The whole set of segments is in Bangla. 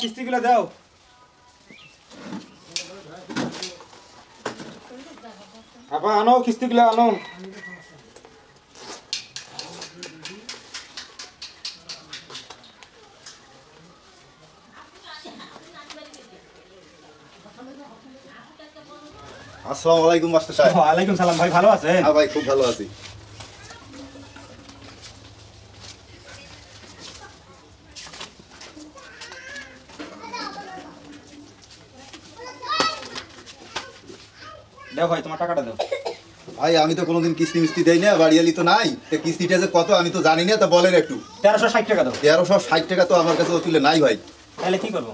কিস্তিগুলো দাও। আপা আনো কিস্তিগুলো আনো। আসসালামু আলাইকুম মাস্টার সাহেব। ওয়ালাইকুম সালাম ভাই, ভালো আছেন? হ্যাঁ ভাই, খুব ভালো আছি। দাও ভাই তোমার টাকাটা দাও। ভাই আমি তো কোনোদিন কিস্তি মিস্তি দেই না, বাড়িয়ালি তো নাই, তো কিস্তিটা যে কত আমি তো জানি না, তা বলেন একটু। 1360 টাকা দাও। 1360 টাকা তো আমার কাছে তুলে নাই ভাই। তাহলে কি করবো?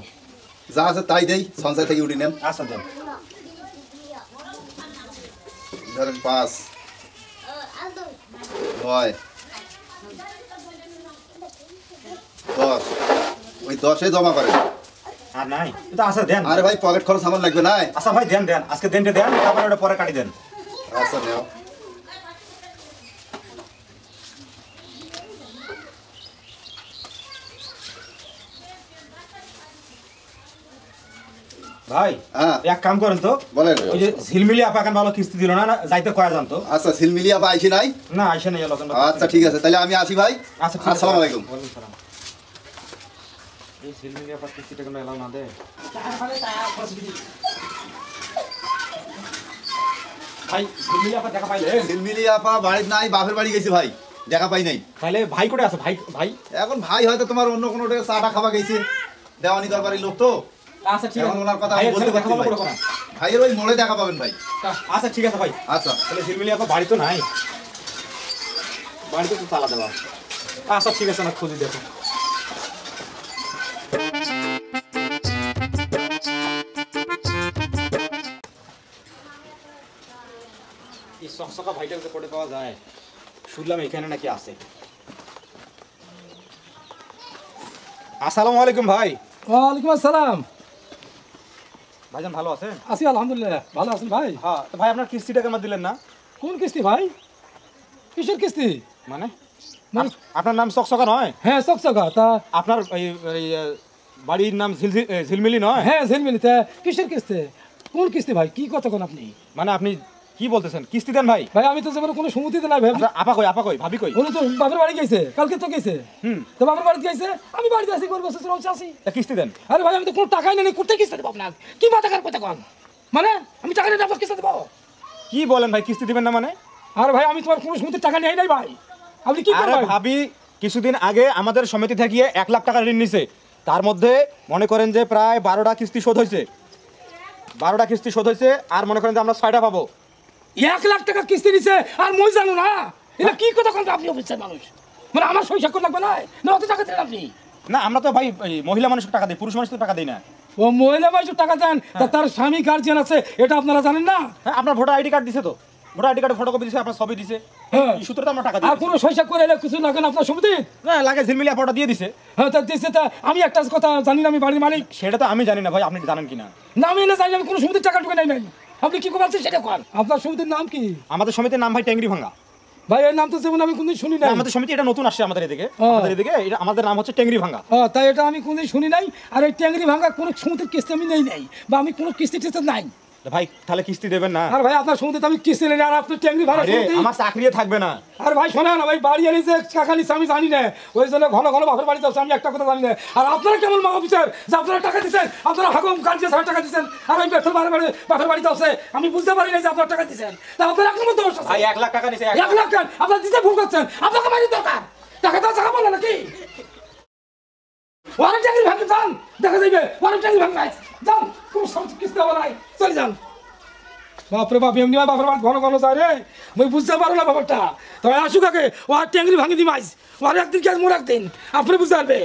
যা আছে তাই দেই, সঞ্চয় থেকে উঠে নেন। আচ্ছা দেন। ধরেন 5 9 10, ওই 10-এ জমা করেন। আর নাই তো আচ্ছা দেন। আরে ভাই পকেট খরচ আমার লাগবে না। আচ্ছা ভাই দেন দেন, আজকে দেনটা দেন, তারপরে ওটা পরে কাটি দেন। আচ্ছা নেও। ভাই হ্যাঁ এক কাম করেন তো, বলেন। ওই যে ঝিলমিলি আপা কেন ভালো কিস্তি দিল না, না যাইতে কয়া জানতো। আচ্ছা সিলমিলিয়া বা আইসি নাই? না আইসা নেই লোকেন। আচ্ছা ঠিক আছে, তাহলে আমি আসি ভাই। আচ্ছা ঠিক আছে। আসসালামু আলাইকুম। ওয়ালাইকুম সালাম। এই ঝিলমিলি আপা কিস্তিটা কেন এলাও না দে? ভাই ঝিলমিলি আপা দেখা পাইলে? সিলমিলিয়া আপা বাড়িতে নাই, বাপের বাড়ি গেছি ভাই, দেখা পাই নাই। তাহলে ভাই কোটে আছে? ভাই ভাই এখন ভাই হয়তো তোমার অন্য কোনো চাটা খাওয়া গেছে, দেওয়ানি দরবারের লোক তো। আচ্ছা ঠিক এখন আছে, ওনার কথা আমি ভাইয়ের বলতে সাথে পারছি কথা না বলবো ভাই। না। ভাইয়ের ওই মোড়ে দেখা পাবেন ভাই। আচ্ছা ঠিক আছে ভাই। আচ্ছা তাহলে ঝিলমিলি আপা বাড়ি তো নাই, বাড়িতে তো তালা দেওয়া। আচ্ছা ঠিক আছে, না খুঁজি দেখো। এই চকচকা ভাইটাকে যে কোটে পাওয়া যায়, শুনলাম এখানে নাকি আছে। আসসালামু আলাইকুম ভাই। ওয়ালাইকুম আসসালাম। ভাইজান ভালো আছেন? আছি আলহামদুলিল্লাহ, ভালো আছেন ভাই? হ্যাঁ তো ভাই আপনার কিস্তিটা কেন দিলেন না? কোন কিস্তি ভাই? কিসের কিস্তি? মানে মানে আপনার নাম চকচকা নয়? হ্যাঁ চকচকা। তা আপনার এই বাড়ির নাম ঝিলমিলি নয়? হ্যাঁ ঝিলমিলি। তা কিসের কিস্তি? কোন কিস্তি ভাই? কি কথা কোন আপনি? মানে আপনি কি বলতেছেন? কিস্তি দেন ভাই? ভাই আমি তো যেমন কোনো সমুদ্রিতে নাই ভাই। আচ্ছা, আপা কই ভাবি কই? উনি তো বাপের বাড়ি গেছে, কালকে তো গেছে। তো বাপের বাড়ি গেছে, আমি বাড়িতে আছি, গরিব শ্বশুর হচ্ছে আসি। তা কিস্তি দেন। আরে ভাই আমি তো কোনো টাকাই নেই, কোথায় কিস্তি দেবো আপনার? কি মাথা খারাপ কথা কন? মানে আমি টাকা নিয়ে আপনার কিস্তি দেবো? কি বলেন ভাই, কিস্তি দিবেন না মানে? আরে ভাই আমি তোমার কোনো সমুদ্রের টাকা নেই নাই ভাই, আপনি কি আরে করবেন? ভাবি কিছুদিন আগে আমাদের সমিতি থেকে 1 লাখ টাকা ঋণ নিছে, তার মধ্যে মনে করেন যে প্রায় 12টা কিস্তি শোধ হয়েছে। 12টা কিস্তি শোধ হয়েছে, আর মনে করেন যে আমরা 6টা পাবো। 1 লাখ টাকা কিস্তি নিছে আর মই জানো না? এটা কি কথা কোন আপনি অফিসের মানুষ? মানে আমার সই স্বাক্ষর লাগবে না? না অত টাকা দেন আপনি? না আমরা তো ভাই মহিলা মানুষকে টাকা দিই, পুরুষ মানুষকে টাকা দিই না। ও মহিলা মানুষ টাকা দেন, তা তার স্বামী গার্জিয়ান আছে, এটা আপনারা জানেন না? হ্যাঁ আপনার ভোটার আইডি কার্ড দিছে তো, ভোটার আইডি কার্ডে ফটোকপি দিছে, আপনার ছবি দিছে, হ্যাঁ। এই সূত্রে তো আমরা টাকা আর দিই। কোনো সই স্বাক্ষর এলে কিছু লাগে না আপনার সমিতি? না লাগে, ঝিলমিলি আপাটা দিয়ে দিছে। হ্যাঁ তা দিচ্ছে। তা আমি একটা কথা জানি না, আমি বাড়ির মালিক। সেটা তো আমি জানি না ভাই, আপনি জানেন কিনা? না আমি এলে জানি না, আমি কোনো সমিতির টাকা টুকে নাই নাই। আপনি কি করছেন সেটা কর। আপনার সমিতির নাম কি? আমাদের সমিতির নাম ভাই টেংরি ভাঙ্গা। ভাই এর নাম তো যেমন আমি কোনদিন শুনি নাই। আমাদের সমিতি এটা নতুন আসছে আমাদের এদিকে, হ্যাঁ। আমাদের এদিকে এটা আমাদের নাম হচ্ছে টেংরি ভাঙ্গা। তাই এটা আমি কোনদিন শুনি নাই। আর এই ট্যাংরি ভাঙা কোনো সমিতির কিস্তি আমি নেই নাই, বা আমি কোনো কিস্তি টিস্তি নাই। ভাই তাহলে কিস্তি দেবেন না? আর ভাই আপনার সমিতিতে আমি কিস্তি নেই, আর আপনার ট্যাংরি ভাড়া আরে আমার চাকরি থাকবে না। আর ভাই শোনা না ভাই, বাড়ি এনে যে টাকা নিচ্ছে আমি জানি না, ওই জন্য ঘন ঘন বাপের বাড়ি যাচ্ছে, আমি একটা কথা জানি না। আর আপনারা কেমন মা অফিসার যে আপনারা টাকা দিচ্ছেন, আপনারা হাকুম কার্যে ছাড়া টাকা দিচ্ছেন, আর আমি বেতন বাপের বাড়ি যাচ্ছে, আমি বুঝতে পারি না যে আপনারা টাকা দিচ্ছেন। তা আপনার এক নম্বর দোষ আছে। ভাই 1 লাখ টাকা নিছে। 1 লাখ টাকা আপনার দিতে ভুল করছেন, আপনাকে মারি দরকার। টাকা তো টাকা বলে নাকি? ওয়ারেন্ট ট্যাংরি ভাঙতে যান, দেখা যাবে ওয়ারেন্ট ট্যাংরি ভাঙতে যান, কোনো সমিতি কিস্তি হবে নাই, চলে যান। বাপরে বাপ, এমনি বাপের বাড়ি ঘন ঘন যায় রে, আমি বুঝতে পারো না ব্যাপারটা। তবে আসুক আগে, ও আর ট্যাংরি ভাঙি দিমাইস, ওর একদিন কি মোর একদিন, আপনি বুঝতে পারবে।